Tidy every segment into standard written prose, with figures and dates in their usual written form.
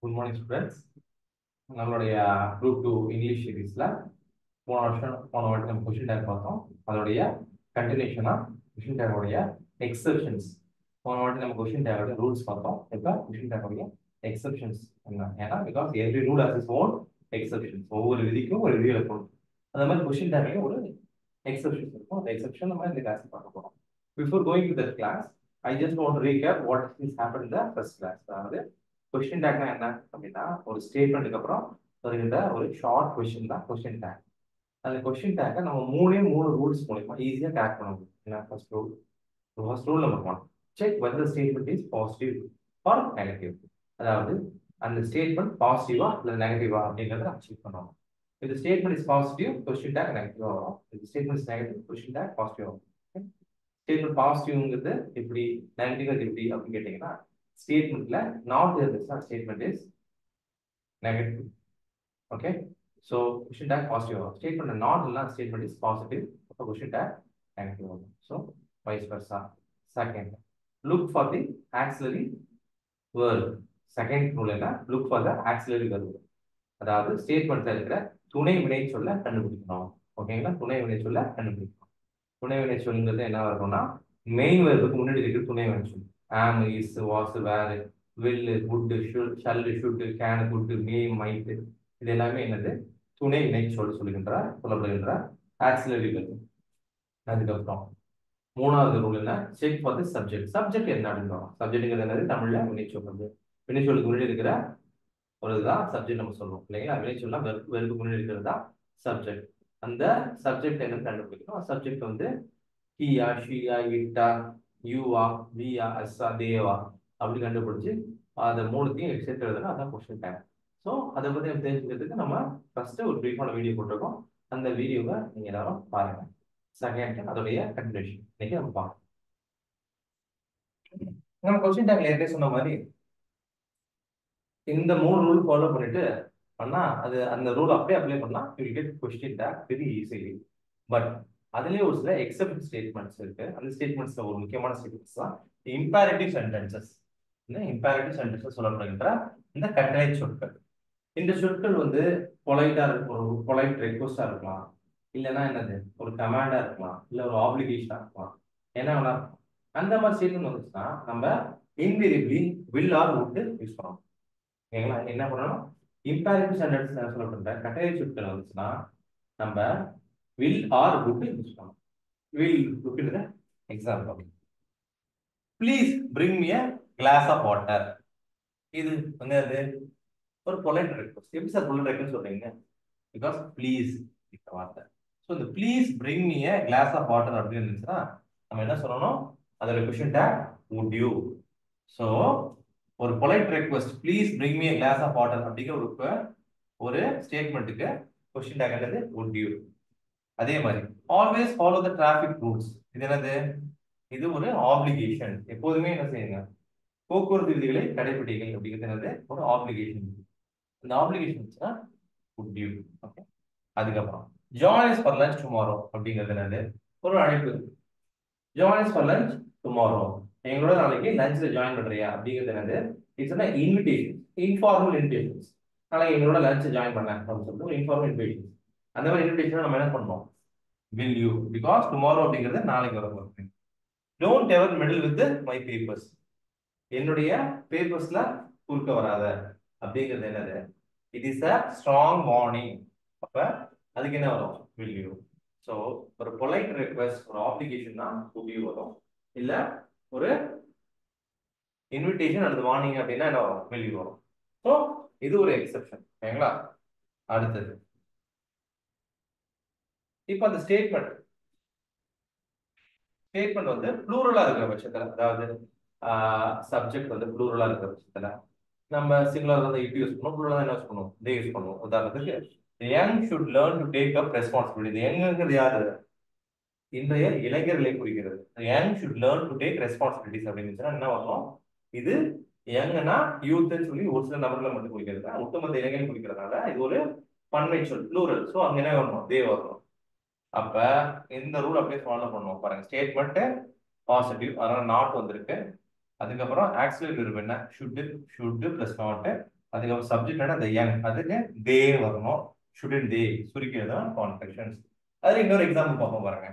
Good morning, students. நம்மளுடைய group 2 English சீரீஸ்ல போன வாட்டி நம்ம கொஸ்டின் டேக் பார்த்தோம். அதோடைய கண்டினியூஷனா கொஸ்டின் டேக்கோடைய எக்ஸெப்ஷன்ஸ். போன வாட்டி நம்ம கொஸ்டின் டேக்கோட ரூல்ஸ் பார்த்தோம். இப்போ கொஸ்டின் டேக்கோடைய எக்ஸெப்ஷன்ஸ் என்ன? ஏன்னா because every rule has its own exceptions. ஒவ்வொரு விதிக்கும் ஒரு விதி இருக்கும். அந்த மாதிரி கொஸ்டின் டேக்லயும் ஒரு எக்ஸெப்ஷன்ஸ் இருக்கும். அந்த எக்ஸெப்ஷன் நம்ம இந்த கிளாஸ் பார்க்க போறோம். Before going to that class, I just want to recap what is happened in the first class. அதாவது கொஸ்டின் டேக்னா என்ன அப்படின்னா, ஒரு ஸ்டேட்மெண்ட்டுக்கு அப்புறம் வருகின்ற ஒரு ஷார்ட் கொஸ்டின் தான் கொஸ்டின் டேக். அந்த கொஸ்டின் டேக்கை நம்ம மூணு ரூல்ஸ் மூலமா ஈஸியாக டேக் பண்ண முடியும். என்ன first rule number 1, check whether statement is positive or negative. அதாவது அந்த ஸ்டேட்மெண்ட் பாசிட்டிவா இல்லை நெகட்டிவா அப்படிங்கிறத நம்ம செக் பண்ணணும். இந்த statement is positive, question tag நெகட்டிவா வரும். இந்த statement is negative, question tag positive வரும். ஸ்டேட்மெண்ட் பாசிட்டிவ்ங்கிறது எப்படி, நெகட்டிவ் எப்படி அப்படின்னு கேட்டீங்கன்னா, ஸ்டேட்மெண்ட்ல நாட் இருந்துச்சுன்னா statement is negative. Okay, so question tag positive வரும். ஸ்டேட்மெண்ட் நாட் இல்லைனா ஸ்டேட்மெண்ட் இஸ் பாசிட்டிவ், அப்போ கொஸ்டின் டேக் நெகட்டிவ் வரும். So vice versa. Second, look for the auxiliary verb. Second rule என்ன, look for the auxiliary verb. அதாவது ஸ்டேட்மெண்ட்ல இருக்கிற துணை வினை சொல்ல கண்டுபிடிக்கணும். ஓகேங்களா, துணை வினை சொல்ல கண்டுபிடிக்கணும். துணை வினை சொல்லுங்கிறது என்ன வரும்னா, மெயின் வேர்புக்கு முன்னாடி இருக்கிற துணை வினை சொல். Am, is, was, were, will, would, should, shall, should, can, could, may, might, இது எல்லாமே என்னது, துணை வினை சொல்லப்படுகின்ற ஆக்சிலரி வெர்ப். அதுக்கப்புறம் மூணாவது ரூல் என்ன, check for the subject. Subject என்ன அப்படின்னு, சப்ஜெக்ட்ங்கிறது என்னது, தமிழ்ல வினைச்சொல். வினைச்சொல்லுக்கு முன்னாடி இருக்கிற ஒரு இதுதான் சப்ஜெக்ட் நம்ம சொல்றோம் இல்லைங்களா. வினைச்சொல்னா வெறுப்புக்கு முன்னாடி இருக்கிறது தான் சப்ஜெக்ட். அந்த சப்ஜெக்ட் என்னன்னு கண்டுபிடிக்கணும். சப்ஜெக்ட் வந்து ஹீயா, ஷீயா, இட்டா, யூவா, வியா, அஸ்ஸா, தேவா அப்படி கண்டுபிடிச்சு அதை மூணுத்தையும் சேர்த்து எழுதுனா அதான் கொஸ்டின் டேக். ஸோ அதை பற்றி தெரிஞ்சுக்கிறதுக்கு நம்ம ஃபர்ஸ்ட் ஒரு பிரீஃபான வீடியோ போட்டிருக்கோம். அந்த வீடியோவை நீங்க எல்லாரும் பாருங்க. செகண்ட், அதோடைய கண்டினியூஷன் இன்னைக்கு நம்ம பார்க்கலாம். நம்ம கொஸ்டின் டேக்ல ஏற்கனவே சொன்ன மாதிரி இந்த 3 ரூல் ஃபாலோ பண்ணிட்டு பண்ணா அது அந்த ரூல் அப்படியே அப்ளை பண்ணா you will get question take very easily. But அதுலயே ஒரு சில எக்ஸெப்ட் ஸ்டேட்மெண்ட்ஸ் இருக்கு. அந்த ஸ்டேட்மெண்ட்ஸ்ல ஒரு முக்கியமான ஸ்டேட்மெண்ட்ஸ் தான் இம்பேரேட்டிவ் சென்டென்சஸ். இந்த இம்பேரேட்டிவ் சென்டென்சஸ் சொல்லப்படுகின்ற இந்த கட்டளை சொற்கள். இந்த சொற்கள் வந்து பொலைட்டா இருக்கும், ஒரு பொலைட் ரெக்வஸ்டா இருக்கலாம், இல்லைன்னா என்னது ஒரு கமாண்டா இருக்கலாம், இல்ல ஒரு ஆப்ளிகேஷனா இருக்கலாம், என்ன வேணா இருக்கும். அந்த மாதிரி ஸ்டேட்மெண்ட் வந்துச்சுன்னா நம்ம invariably will or would use பண்ணணும். ஓகேங்களா, என்ன பண்ணணும், இம்பேரேட்டிவ் சென்டென்ஸ் சொல்லப்படுற கட்டளை சொற்கள் வந்துச்சுன்னா நம்ம will or would யூஸ் பண்ணணும். will look at the example. Please bring me a glass of water. இது என்னது, ஒரு பொலைட் ரெக்வெஸ்ட். எப்படி சார் பொலைட் ரெக்வெஸ்ட் சொல்றீங்க, பிகாஸ் ப்ளீஸ் இந்த வார்த்தை. ஸோ இந்த please bring me a glass of water அப்படின்னு இருந்துச்சுன்னா நம்ம என்ன சொல்லணும், அதோட question tag would you. So ஒரு polite request please bring me a glass of water அப்படிங்கிற ஒரு ஸ்டேட்மெண்ட்டுக்கு கொஸ்டின் டேக் என்னது, would you. அதே மாதிரி always follow the traffic rules. இது என்னது, இது ஒரு ஆப்ளிகேஷன். எப்போதுமே என்ன செய்யுங்க, போக்குவரத்து விதிகளை கடைபிடிங்கள் அப்படிங்கிறது என்னது, ஒரு ஆப்ளிகேஷன். இந்த ஆப்ளிகேஷன் would you. ஓகே, அதுக்கப்புறம் join us for lunch tomorrow அப்படிங்கிறது என்னது, ஒரு அழைப்பு. Join us for lunch tomorrow, எங்களோட நாளைக்கு லஞ்ச்ல ஜாயின் பண்றியா அப்படிங்கிறது என்னது, it's an invitation, informal invitations. நாளைக்கு எங்களோட லஞ்ச் ஜாயின் பண்ண அப்படின்னு சொல்லிட்டு ஒரு இன்ஃபார்மல் இன்விடேஷன். அந்த மாதிரி இன்விடேஷன் நம்ம என்ன பண்ணோம், will you, because tomorrow அப்படிங்கிறது நாளைக்கு வர போகுது. Don't ever meddle with my papers. என்னுடைய பேப்பர்ஸ்ல குறுக்க வராத அப்படிங்கிறது என்னது, it is a strong warning. அப்ப அதுக்கு என்ன வரும், will you. ஸோ ஒரு பொலைட் ரெக்வெஸ்ட், ஒரு ஆப்ளிகேஷன் தான் will you வரும். இல்ல ஒரு இன்விடேஷன் அல்லது வார்னிங் அப்படின்னா என்ன வரும், will you வரும். ஸோ இது ஒரு எக்ஸெப்ஷன். ஓகேங்களா, அடுத்தது இப்போ அந்த ஸ்டேட்மெண்ட் வந்து ப்ளூரலா இருக்கிற பட்சத்துல, அதாவது சப்ஜெக்ட் வந்து ப்ளூரலா இருக்கிற பட்சத்துல நம்ம சிங்குலர் வந்து இட் யூஸ் பண்ணுவோம், ப்ளூரலா என்ன யூஸ் பண்ணுவோம், தே யூஸ் பண்ணுவோம். உதாரணத்துக்கு the young should learn to take up responsibility. யங்ங்கிறது யாரு, இன்றைய இளைஞர்களை குறிக்கிறது. the young should learn to take responsibilities அப்படின்னு என்ன வரும், இது யங்னா யூத்ன்னு சொல்லி ஒரு சில நபர்களை மட்டும் குறிக்கிறது, ஒட்டுமொத்த இளைஞர்கள் குறிக்கிறதுனால இது ஒரு பன்மை சொல், ப்ளூரல். ஸோ அங்க என்ன வரணும், தே வரணும். அப்ப இந்த ரூல் அப்படியே ஃபாலோ பண்ணுவோம். பாருங்க, ஸ்டேட்மெண்ட் பாசிட்டிவ், அதனால நாட் வந்திருக்கு. அதுக்கப்புறம் ஆக்சிலரி வெர்ப் என்ன, ஷுட் பிளஸ் நாட். அதுக்கப்புறம் சப்ஜெக்ட் அந்த யங், அதுக்கு தே வரணும். ஷுடன் தே சுருக்கிறது தான் கான்ஃபெக்ஷன்ஸ். அதுல இன்னொரு எக்ஸாம்பிள் பார்ப்போம் பாருங்க.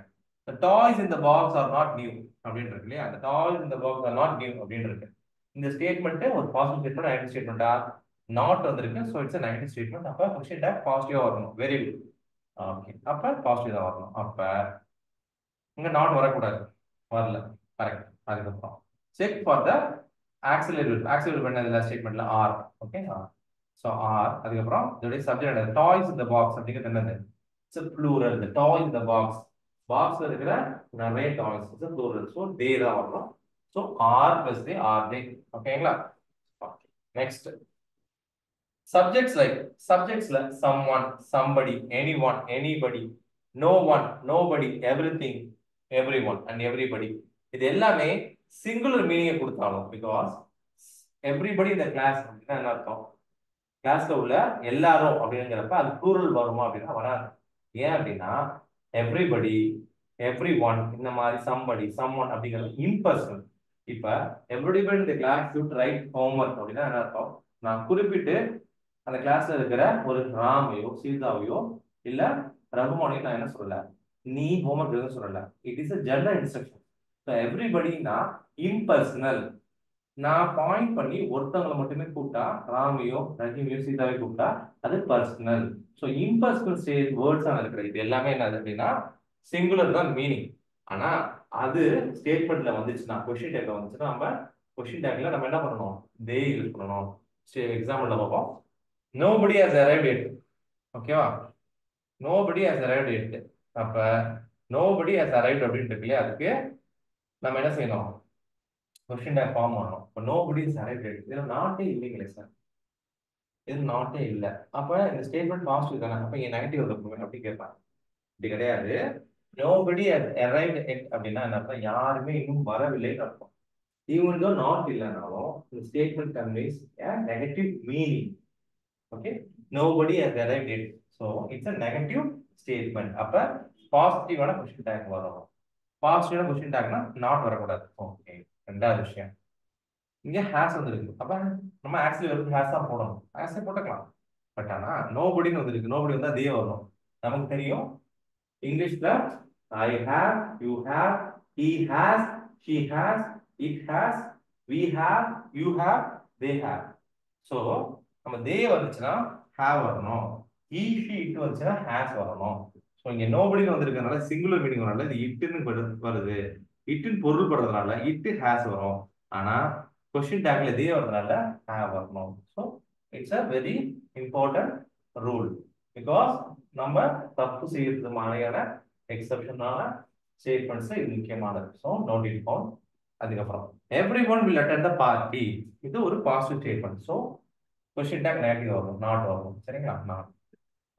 The toys in the box are not new அப்படின்னு இருக்கு இல்லையா? The toys in the box are not new அப்படின்னு இருக்கு. இந்த ஸ்டேட்மெண்ட் ஒரு பாசிட்டிவ் ஸ்டேட்மெண்ட், நெகட்டிவ் ஸ்டேட்மெண்டா? நாட் வந்திருக்கு. So it's negative statement. அப்ப கொஸ்டின் டேக் பாசிட்டிவா வரணும். Very good. ஓகே, அப்ப பாசிட்டிவ் தான் வரணும். அப்ப இங்க நாட் வரக்கூடாது, வரல. கரெக்ட். அதுக்கப்புறம் check for the auxiliary. Auxiliary பண்ணதுல ஸ்டேட்மெண்ட்ல ஆர். Okay, so are. அதுக்கப்புறம் இதோடைய சப்ஜெக்ட் டாய்ஸ் இந்த பாக்ஸ் அப்படிங்கிறது என்னது? It's plural. த டாய் இந்த பாக்ஸ், பாக்ஸ்ல இருக்கிற நிறைய toys it's plural. So they தான் வரணும். So are plus they, are they. ஓகேங்களா? Okay, next subjects like subjects like someone, somebody, anyone, anybody, no one, nobody, everything, everyone and everybody. இது எல்லாமே singular மீனிங்கை கொடுத்தாலும், பிகாஸ் எவ்ரிபடி இந்த class அப்படின்னா என்ன அர்த்தம்? கிளாஸ்ல உள்ள எல்லாரும் அப்படிங்கிறப்ப அது ப்ளூரல் வருமா அப்படின்னா வராது. ஏன் அப்படின்னா எவ்ரிபடி, எவ்ரி ஒன், இந்த மாதிரி சம்படி, சம்ஒன் அப்படிங்கிறது இம்பர்சனல். இப்ப எவ்ரிபடி இந்த கிளாஸ் ஷுட் ரைட் ஹோம்ஒர்க் அப்படின்னா என்ன அர்த்தம்? நான் குறிப்பிட்டு அந்த கிளாஸ்ல இருக்கிற ஒரு ராமையோ சீதாவையோ இல்ல ரகுமானையோ நான் என்ன சொல்லல, நீ ஹோம்ஒர்க் எழுத சொல்லல. It is a general instruction. So எவ்ரிபடினா இம்பர்சனல். நான் பாயிண்ட் பண்ணி ஒருத்தவங்களை மட்டுமே கூப்பிட்டா, ராமையோ ரஹீமையோ சீதாவையோ கூப்பிட்டா அது personal. So impersonal state words ஆன இருக்கிற இது எல்லாமே என்னது அப்படின்னா சிங்குலர் தான் மீனிங். ஆனா அது ஸ்டேட்மெண்ட்ல வந்துச்சுன்னா, கொஸ்டின் டேக்ல வந்துச்சுன்னா, நம்ம கொஸ்டின் டேக்ல நம்ம என்ன பண்ணணும்? தே யூஸ் பண்ணணும். சரி, எக்ஸாம்பிள்ல பார்ப்போம். Nobody has arrived yet. ஓகேவா? Nobody has arrived yet. அப்ப nobody has arrived அப்படின்னு இருக்கு இல்லையா? அதுக்கு நம்ம என்ன செய்யணும்? கொஸ்டின் டேக் ஃபார்ம் பண்ணணும். இப்போ nobody has arrived yet, இதுல நாட்டே இல்லைங்களே சார், இது நாட்டே இல்லை. அப்ப இந்த ஸ்டேட்மெண்ட் பாசிட்டிவ் தானே, அப்ப இங்க நெகட்டிவ் இருக்கும் அப்படி கேட்பாங்க. இப்படி கிடையாது. nobody has arrived yet அப்படின்னா என்ன அர்த்தம்? யாருமே இன்னும் வரவில்லைன்னு அர்த்தம். even though not இல்லைனாலும் இந்த statement conveys a negative meaning. Okay, nobody has arrived yet, so it's a negative statement. அப்ப பாசிட்டிவான கொஸ்டின் டேக் வரும். பாசிட்டிவான கொஸ்டின் டேக்னா நாட் வரக்கூடாது. ஓகே, ரெண்டாவது விஷயம் இங்க ஹேஸ் வந்துருக்கு. அப்ப நம்ம ஆக்சுவலி வெறும் ஹேஸ் தான் போடணும். ஹேஸே போட்டுக்கலாம். பட் ஆனா நோபடின்னு வந்துருக்கு. நோபடி வந்தா அதே வரணும். நமக்கு தெரியும் இங்கிலீஷ்ல I have, you have, he has, she has, it has, we have, you have, they have. So நம்ம தே வந்துச்சுன்னா ஹேவ் வரணும். he, she, it வந்துச்சுன்னா ஹேஸ் வரணும். ஸோ இங்க நோபடின்னு வந்திருக்கிறதுனால சிங்குலர் மீனிங் வரனால இது இட்டுன்னு வருது. இட்டுன்னு பொருள் படுறதுனால இட்டு ஹேஸ் வரும். ஆனா கொஸ்டின் டேக்ல தே வரதுனால ஹேவ் வரணும். So it's a very important rule. Because நம்ம தப்பு செய்யறது மாதிரியான எக்ஸப்ஷனான ஸ்டேட்மெண்ட்ஸ் இது முக்கியமானது. So note it down. அதுக்கப்புறம் everyone will attend the party, இது ஒரு positive statement. So question tag negative வரும், நாட் வரும். சரிங்களா? நாட்.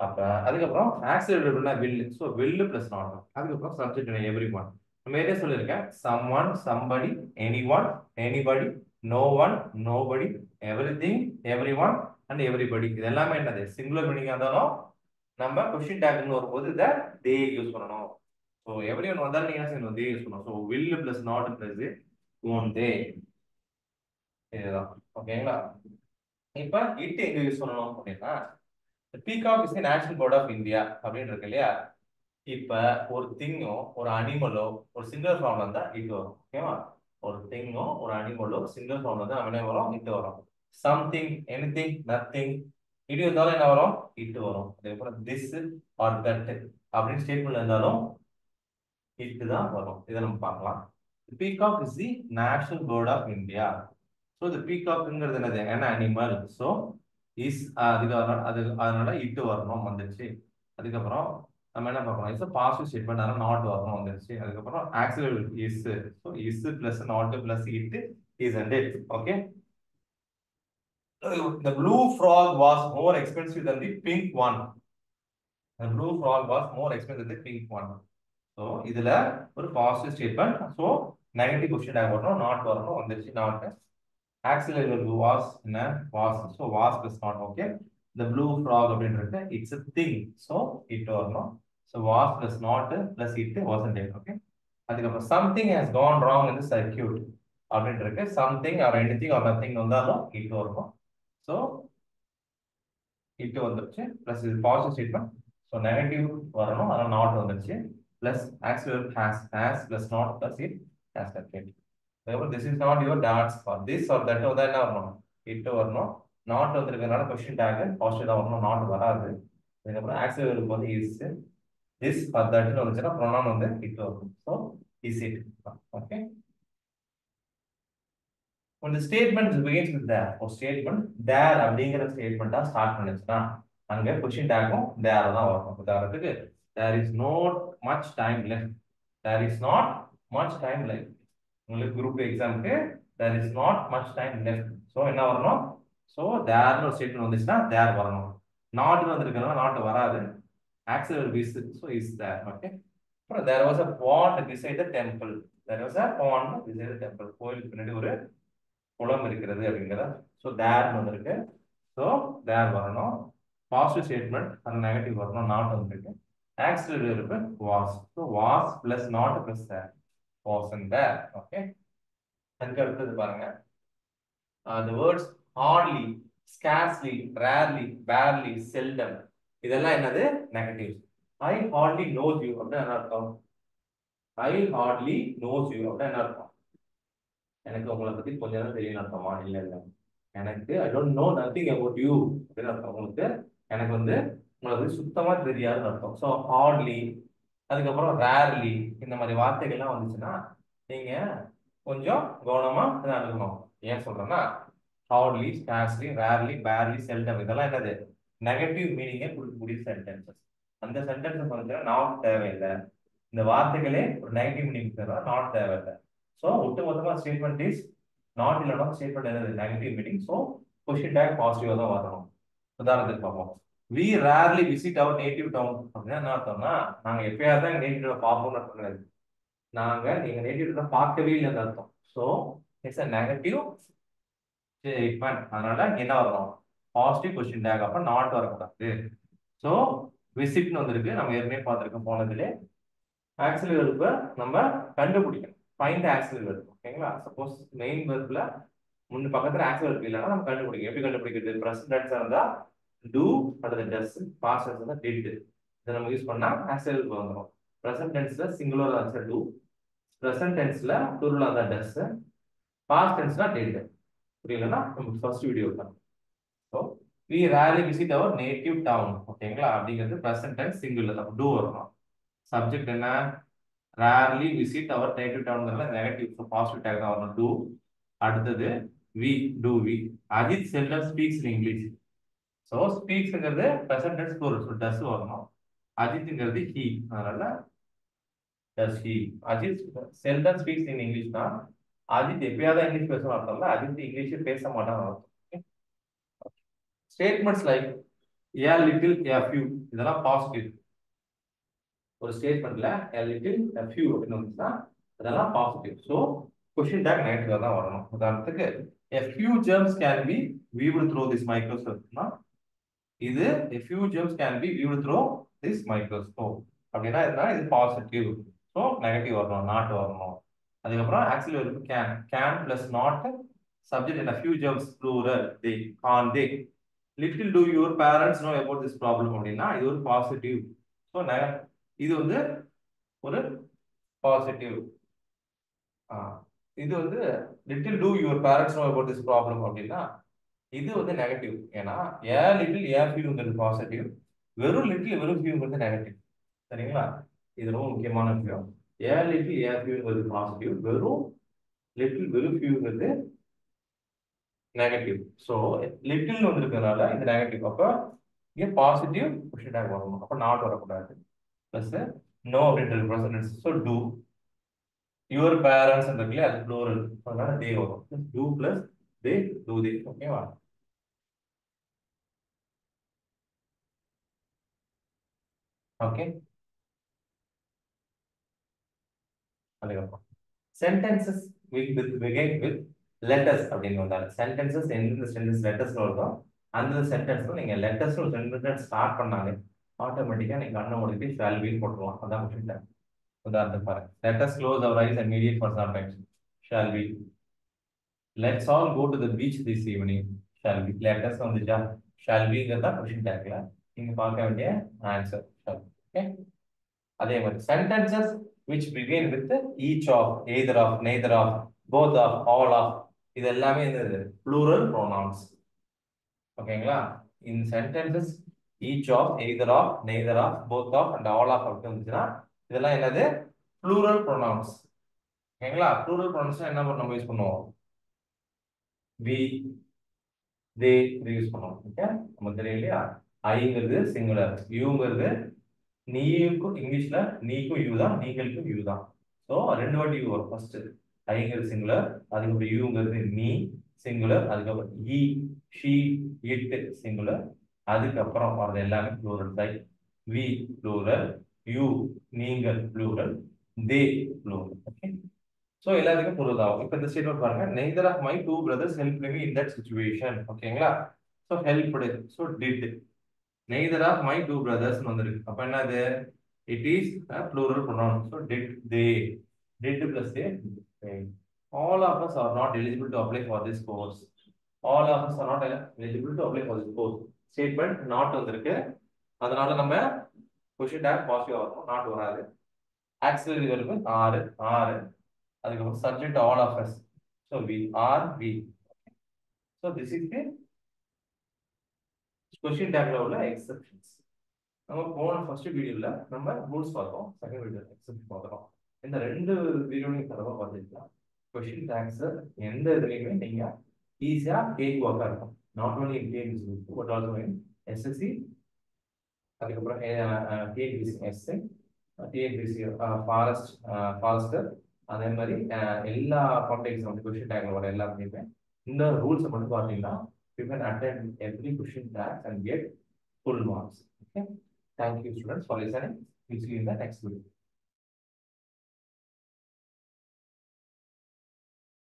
அப்ப அதுக்கப்புறம் ஆக்சிலரினா will. So will plus not. அதுக்கப்புறம் சப்ஜெக்ட் எவ்ரி ஒன். நம்ம ஏதே சொல்லியிருக்கேன், someone, somebody, anyone, anybody, no one, nobody, everything, every one and everybody. இது எல்லாமே என்னது? சிங்குலர் மீனிங் இருந்தாலும் நம்ம கொஸ்டின் டேக்னு வரும்போது இதை தே யூஸ் பண்ணணும். ஸோ எவ்ரி ஒன் வந்தாலும் நீங்க என்ன செய்யணும்? தே யூஸ் பண்ணணும். So will plus not plus own they, இதுதான். ஓகேங்களா? இப்ப இட் எங்க யூஸ் பண்ணணும் அப்படின்னா, peacock is the national bird of India அப்படின்னு இருக்கு இல்லையா? இப்ப ஒரு திங்கோ ஒரு அனிமலோ ஒரு சிங்கிள் ஃபார்ம்ல இருந்தா இட் வரும். ஓகேவா? ஒரு திங்கோ ஒரு அனிமலோ சிங்கிள் ஃபார்ம்ல இருந்தா நம்ம என்ன வரும்? இட் வரும். சம்திங், எனிதிங், நத்திங், இது இருந்தாலும் என்ன வரும்? இட் வரும். அதேபோல திஸ் ஆர் தட் அப்படின்னு ஸ்டேட்மெண்ட்ல இருந்தாலும் இட் தான் வரும். இதை நம்ம பார்க்கலாம். Peacock is the national bird of India. So இந்த பீகாக்ங்கிறது என்னது? என்ன அனிமல். ஸோ இஸ், அதுக்கு அதனால இட்டு வரணும், வந்துருச்சு. அதுக்கப்புறம் நம்ம என்ன பார்க்கணும்? இட்ஸ் பாசிட்டிவ் ஸ்டேட்மெண்ட், அதனால நாட் வரணும், வந்துருச்சு. அதுக்கப்புறம் auxiliary is. So is plus not plus it is and it. Okay. The blue frog was more expensive than the pink one. The blue frog was more expensive than the pink one. So இதுல ஒரு positive statement. So negative question tag வரணும், not வரணும், வந்துருச்சு. Not. Auxiliary verb was, என்ன? Was. So was plus not. Okay. the blue frog அப்படின்றது it's a thing. So it வரணும். So was plus not plus it wasn't it. Okay. அதுக்கப்புறம் something has gone wrong in the circuit அப்படின்றது something or anything or nothing வந்தாலும் it வரணும். So இட்டு வந்துருச்சு plus இது positive statement so negative வரணும் அதனால நாட் வந்துருச்சு plus auxiliary has plus not plus it has content அதுக்கப்புறம் this is not your dots for this or that தான் என்ன வரணும் இட்டு வரணும் நாட் வந்திருக்கிறதுனால கொஸ்டின் டேக் பாசிட்டிவ் தான் வரணும் நாட் வராது அதுக்கப்புறம் ஆக்சிலரி வந்து இஸ் திஸ் ஆர் தட்னு வந்துச்சுன்னா ப்ரொனவுன் வந்து இட்டு வரும் so is it okay when the statement begins with there ஒரு statement there அப்படிங்கிற ஸ்டேட்மெண்ட்டா ஸ்டார்ட் பண்ணுச்சுன்னா அங்க கொஸ்டின் டேக்கும் there தான் வரும் உதாரணத்துக்கு there is not much time left there is not much time left உங்களுக்கு குரூப் எக்ஸாமுக்கு there is not much time left so என்ன வரணும் ஸோ தேர்னு ஒரு ஸ்டேட்மெண்ட் வந்துச்சுன்னா there வரணும் நாட்னு வந்திருக்கிறதுனால நாட் வராது auxiliary is so is there okay அப்புறம் there was a pond beside the temple there was a pond beside the temple கோயிலுக்கு பின்னாடி ஒரு குளம் இருக்கிறது அப்படிங்கிறத ஸோ தேர் வந்திருக்கு ஸோ தேர் வரணும் பாசிட்டிவ் ஸ்டேட்மெண்ட் அந்த நெகட்டிவ் வரணும் நாட் வந்துருக்கு ஆக்சிலரி இருக்கு was so was plus not plus there was and there okay அதுக்கு அடுத்தது பாருங்க the words hardly scarcely rarely barely seldom இதெல்லாம் என்னது negatives I hardly knows you அப்படின்னா என்ன அர்த்தம் I hardly knows you அப்படின்னா என்ன அர்த்தம் எனக்கு உங்களை பத்தி கொஞ்ச நேரம் தெரியும் அர்த்தமா இல்ல இல்ல எனக்கு I don't know nothing about you அப்படின்னு அர்த்தம் உங்களுக்கு எனக்கு வந்து உங்களுக்கு சுத்தமா தெரியாதுன்னு அர்த்தம் ஸோ ஹார்ட்லி அதுக்கப்புறம் ரேர்லி இந்த மாதிரி வார்த்தைகள்லாம் வந்துச்சுன்னா நீங்க கொஞ்சம் கவனமா அணுகணும் ஏன் சொல்றேன்னா ஹார்ட்லி ஸ்கார்ஸ்லி ரேர்லி பேர்லி செல்டம் இதெல்லாம் என்னது நெகட்டிவ் மீனிங்கை கொடுக்கக்கூடிய சென்டென்சஸ் அந்த சென்டென்சஸ் வந்து நாட் தேவையில்லை இந்த வார்த்தைகளே ஒரு நெகட்டிவ் மீனிங் தர நாட் தேவையில்லை ஸோ ஒட்டுமொத்தமா ஸ்டேட்மெண்ட் இஸ் நாட் இல்லைனா ஸ்டேட்மெண்ட் என்னது negative meaning so question tag பாசிட்டிவா தான் வரணும் உதாரணத்துக்கு பார்ப்போம் we rarely visit our native town அப்படின்னா என்ன அர்த்தம்னா நாங்க எப்பயாவது தான் எங்க நேட்டிவ் பார்ப்போம்னு அர்த்தம் கிடையாது நாங்க எங்க நேட்டிவ் தான் பார்க்கவே இல்லைன்னு அர்த்தம் so it's a negative statement அதனால என்ன வரணும் பாசிட்டிவ் கொஸ்டின் டேக் அப்ப நாட் வரக்கூடாது ஸோ விசிட்னு வந்திருக்கு நம்ம ஏற்கனவே பார்த்துருக்கோம் போனதுல ஆக்சிலரி வெர்பை நம்ம கண்டுபிடிக்கணும் ஃபைண்ட் ஆக்சிலரி வெர்ப் ஓகேங்களா சப்போஸ் மெயின் வெர்ப்ல முன்ன பக்கத்துல ஆக்சிலரி வெர்ப் இல்லைன்னா நம்ம கண்டுபிடிக்கணும் எப்படி கண்டுபிடிக்கிறது ப்ரெசன்ட் டென்ஸா இருந்தா டூ அல்லது டஸ் பாஸ்ட் டென்ஸ் இருந்தா டிட் இதை நம்ம யூஸ் பண்ணா ஆக்சிலரி வெர்ப் வந்துடும் ப்ரெசன்ட் டென்ஸ்ல சிங்குலரா இருந்தா டூ ப்ரெசன்ட் டென்ஸ்ல ப்ளூரலா இருந்தா டஸ் பாஸ்ட் டென்ஸ்னா டிட் புரியலன்னா நம்ம ஃபர்ஸ்ட் வீடியோ தான் so we rarely visit our native town ஓகேங்களா அப்படிங்கிறது ப்ரெசன்ட் டென்ஸ் சிங்குலர் அப்ப டூ வரணும் சப்ஜெக்ட் என்ன rarely visit our native town negative so positive tag தான் வரணும் டூ அடுத்தது we do we Ajith seldom speaks in English so ஸ்பீக்ஸ்ங்கிறது present tense plural so does வரணும் அஜித்ங்கிறது he அதனால does he Ajith seldom speaks in English தான் அஜித் எப்பயாவது இங்கிலீஷ் பேசணும் அர்த்தம்ல அஜித் இங்கிலீஷ் பேச மாட்டான்னு அர்த்தம் statements like a little a few இதெல்லாம் பாசிட்டிவ் ஒரு ஸ்டேட்மெண்ட்ல a little a few அப்படின்னு வந்துச்சுன்னா அதெல்லாம் பாசிட்டிவ் ஸோ கொஸ்டின் டேக் நெகட்டிவா தான் வரணும் உதாரணத்துக்கு a few germs can be viewed through this microscope இது a few germs can be viewed through this microscope அப்படின்னா இது பாசிட்டிவ் ஸோ நெகட்டிவ் வரணும் நாட் வரணும் அதுக்கப்புறம் actually can plus not subject என்ன few germs plural they can't they little do your parents know about this problem அப்படின்னா இது ஒரு positive so இது வந்து ஒரு பாசிட்டிவ் இது வந்து little two your parents know about this problem அப்படின்னா இது வந்து நெகட்டிவ் ஏன்னா ஏ லிட்டில் ஏ ஃபியூங்கிறது பாசிட்டிவ் வெறும் லிட்டில் வெறும் ஃபியூங்கிறது நெகட்டிவ் சரிங்களா இது ரொம்ப முக்கியமான விஷயம் ஏ லிட்டில் ஏ ஃபியூங்கிறது பாசிட்டிவ் வெறும் லிட்டில் வெறும் ஃபியூங்கிறது நெகட்டிவ் ஸோ லிட்டில் வந்திருக்கிறதுனால இது நெகட்டிவ் அப்போ இங்கே பாசிட்டிவ் கொஸ்டின் டேக் வரணும் அப்போ நாட் வரக்கூடாது ப்ளஸ் நோ அப்படின்றது present so two your parents இருக்குல்ல அது ப்ளூரல் அதனால தே வரும் டூ பிளஸ் தே டூ தே ஓகேவா ஓகே அதுக்கப்புறம் சென்டென்சஸ் begin with letters அப்படின்னு வந்தாங்க சென்டென்சஸ் எந்தெந்த சென்டென்ஸ் லெட்டர்ஸ் வருதோ அந்த சென்டென்ஸ்ல நீங்க லெட்டர்ஸ் ஒரு சென்டென்ஸ் ஸ்டார்ட் பண்ணாலே ஆட்டோமேட்டிக்கா நீங்க கண்ணை மூடிட்டு ஷால் பி போட்டுருவோம் அதான் கொஸ்டின் உதாரணத்துக்கு பாருங்க let us close our eyes and meditate for some time shall we let's all go to the beach this evening shall we let us வந்துச்சா ஷால் பிங்கிறதா கொஸ்டின் டேக்ல நீங்க பார்க்க வேண்டிய ஆன்சர். ஓகே, அதே மாதிரி sentences which begin with each of, either of, neither of, both of, all of, இது எல்லாமே என்னது plural pronouns. ஓகேங்களா? in sentences each of, either of, neither of, both of and all of அப்படி வந்துச்சுன்னா இதெல்லாம் என்னது plural pronouns. ஓகேங்களா? plural pronouns என்ன நம்ம யூஸ் பண்ணுவோம்? we, they இது யூஸ் பண்ணுவோம். ஓகே, நமக்கு தெரியும் இல்லையா? ஐங்கிறது சிங்குலர், யூங்கிறது நீக்கும் இங்கிலீஷ்ல நீக்கும் யூ தான், நீங்களுக்கும் யூ தான். ஸோ ரெண்டு வாட்டி யூ வரும். ஃபர்ஸ்ட் ஐங்கிறது சிங்குலர், அதுக்கப்புறம் யூங்கிறது நீ சிங்குலர், அதுக்கப்புறம் ஈ ஷீ இட் சிங்குலர், அதுக்கப்புறம் வரது எல்லாமே plural. Like we plural, you நீங்கள் plural, they plural. Okay, so எல்லாத்துக்கும் ப்ளூரல் ஆகும். இப்போ இந்த ஸ்டேட்மெண்ட் பாருங்க, neither of my two brothers help me in that situation. ஓகேங்களா? So helped, so did. neither of my two brothers வந்திருக்கு. அப்ப என்னது? It is a plural pronoun. So did they? Did plus they. Okay. All of us are not eligible to apply for this course. All of us are not eligible to apply for this course. Statement not வந்திருக்கு. அதனால நம்ம question tag positive ஆகும், not வராது. Auxiliary verb are, அதுக்கப்புறம் subject all of us. So we are, we. So this is the question tagல உள்ள exceptions. நம்ம போன first வீடியோல நம்ம ரூல்ஸ் பார்த்தோம், செகண்ட் வீடியோல எக்ஸெப்ஷன் பார்த்தோம். இந்த ரெண்டு வீடியோலையும் தரவா பார்த்துக்கலாம். கொஸ்டின் ஆன்சர் எந்த இதுலையுமே நீங்க ஈஸியா கேக் ஒர்க்கா இருக்கும். Not only in TNPSC but also in SSC, அதுக்கப்புறம் டிஎன்பிசி எஸ்ஐ, டிஎன்பிசி ஃபாரஸ்டர், அதே மாதிரி எல்லா காம்படிட்டிவ் எக்ஸாம் கொஸ்டின் டேக்ல வர எல்லாத்துலையுமே இந்த ரூல்ஸை மட்டும் பார்த்தீங்கன்னா you can attend every question tag and get full marks. Okay. Thank you, students, for listening. We'll see you in the next video.